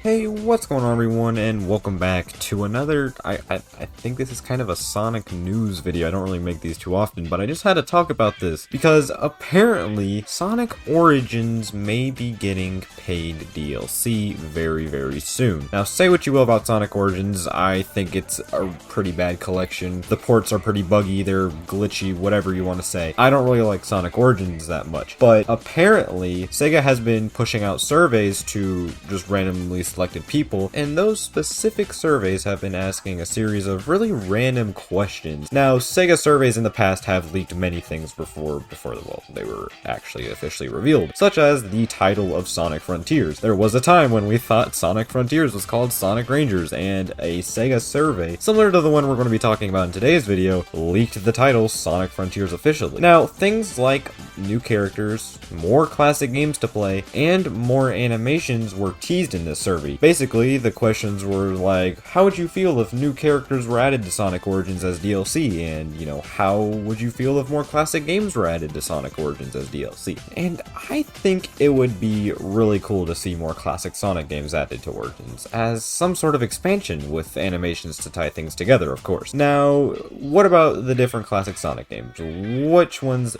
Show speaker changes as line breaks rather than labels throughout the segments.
Hey, what's going on everyone, and welcome back to another, I think this is kind of a Sonic news video. I don't really make these too often, but I just had to talk about this because apparently Sonic Origins may be getting paid DLC very soon. Now, say what you will about Sonic Origins, I think it's a pretty bad collection. The ports are pretty buggy, they're glitchy, whatever you want to say. I don't really like Sonic Origins that much, but apparently Sega has been pushing out surveys to just randomly selected people, and those specific surveys have been asking a series of really random questions. Now, Sega surveys in the past have leaked many things before they were actually officially revealed, such as the title of Sonic Frontiers. There was a time when we thought Sonic Frontiers was called Sonic Rangers, and a Sega survey, similar to the one we're going to be talking about in today's video, leaked the title Sonic Frontiers officially. Now, things like new characters, more classic games to play, and more animations were teased in this survey. Basically, the questions were like, how would you feel if new characters were added to Sonic Origins as DLC? And, how would you feel if more classic games were added to Sonic Origins as DLC? And I think it would be really cool to see more classic Sonic games added to Origins, as some sort of expansion with animations to tie things together, of course. Now, what about the different classic Sonic games? Which ones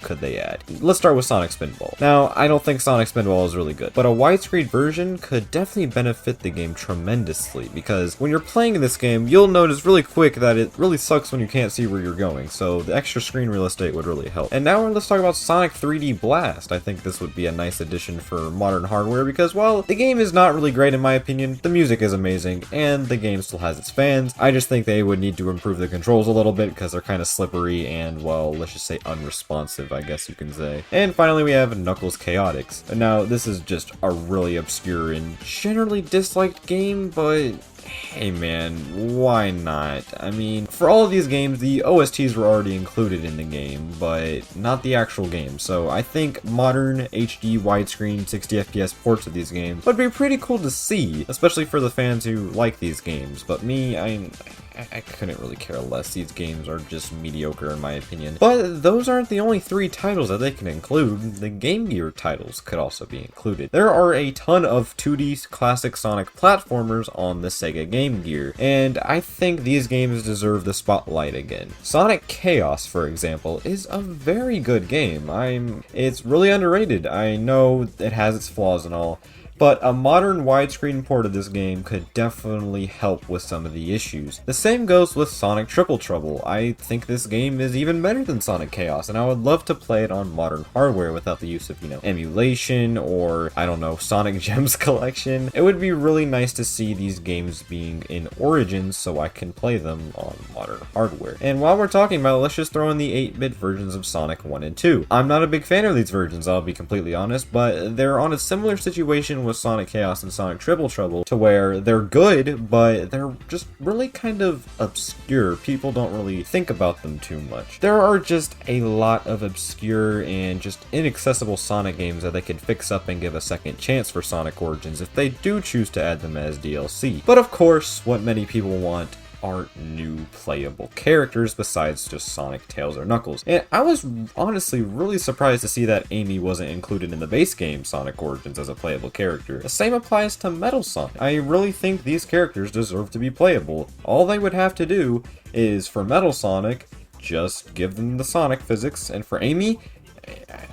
could they add? Let's start with Sonic Spinball. Now, I don't think Sonic Spinball is really good, but a widescreen version could definitely benefit the game tremendously, because when you're playing this game, you'll notice really quick that it really sucks when you can't see where you're going, so the extra screen real estate would really help. And now let's talk about Sonic 3D Blast. I think this would be a nice addition for modern hardware, because while the game is not really great in my opinion, the music is amazing, and the game still has its fans. I just think they would need to improve the controls a little bit, because they're kind of slippery and, well, let's just say unresponsive, I guess you can say. And finally, we have Knuckles Chaotix. And now, this is just a really obscure and generally disliked game, but hey man, why not? I mean, for all of these games, the OSTs were already included in the game, but not the actual game, so I think modern HD widescreen 60 FPS ports of these games would be pretty cool to see, especially for the fans who like these games, but me, I couldn't really care less. These games are just mediocre in my opinion. But those aren't the only 3 titles that they can include. The Game Gear titles could also be included. There are a ton of 2D classic Sonic platformers on the Sega Game Gear, and I think these games deserve the spotlight again. Sonic Chaos, for example, is a very good game. It's really underrated. I know it has its flaws and all, but a modern widescreen port of this game could definitely help with some of the issues. The same goes with Sonic Triple Trouble. I think this game is even better than Sonic Chaos, and I would love to play it on modern hardware without the use of, emulation or, I don't know, Sonic Gems collection. It would be really nice to see these games being in Origins so I can play them on modern hardware. And while we're talking about it, let's just throw in the 8-bit versions of Sonic 1 and 2. I'm not a big fan of these versions, I'll be completely honest, but they're on a similar situation with Sonic Chaos and Sonic Triple Trouble, to where they're good, but they're just really kind of obscure. People don't really think about them too much. There are just a lot of obscure and just inaccessible Sonic games that they could fix up and give a second chance for Sonic Origins if they do choose to add them as DLC. But of course, what many people want aren't new playable characters besides just Sonic, Tails, or Knuckles. And I was honestly really surprised to see that Amy wasn't included in the base game Sonic Origins as a playable character. The same applies to Metal Sonic. I really think these characters deserve to be playable. All they would have to do is, for Metal Sonic, just give them the Sonic physics, and for Amy,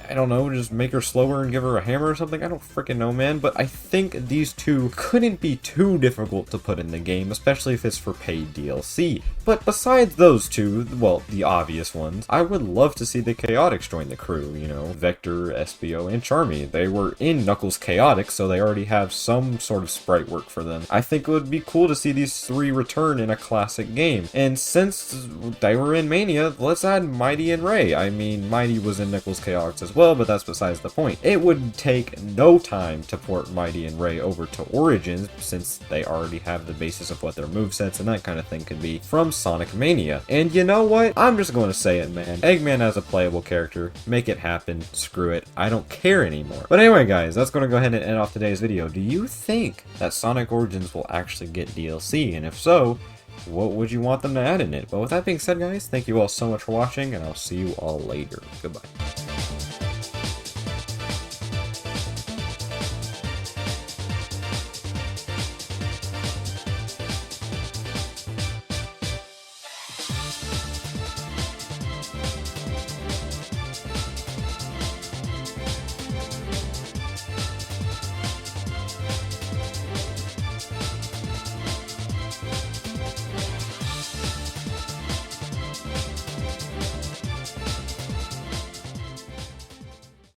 I don't know, just make her slower and give her a hammer or something? I don't freaking know, man, but I think these two couldn't be too difficult to put in the game, especially if it's for paid DLC. But besides those two, well, the obvious ones, I would love to see the Chaotix join the crew, Vector, Espio, and Charmy. They were in Knuckles Chaotix, so they already have some sort of sprite work for them. I think it would be cool to see these 3 return in a classic game. And since they were in Mania, let's add Mighty and Ray. I mean, Mighty was in Knuckles Chaotix as well, but that's besides the point. It would take no time to port Mighty and Ray over to Origins, since they already have the basis of what their movesets and that kind of thing could be from Sonic Mania. And you know what? I'm just going to say it, man. Eggman as a playable character. Make it happen. Screw it. I don't care anymore. But anyway, guys, that's going to go ahead and end off today's video. Do you think that Sonic Origins will actually get DLC? And if so, what would you want them to add in it? But with that being said, guys, thank you all so much for watching, and I'll see you all later. Goodbye.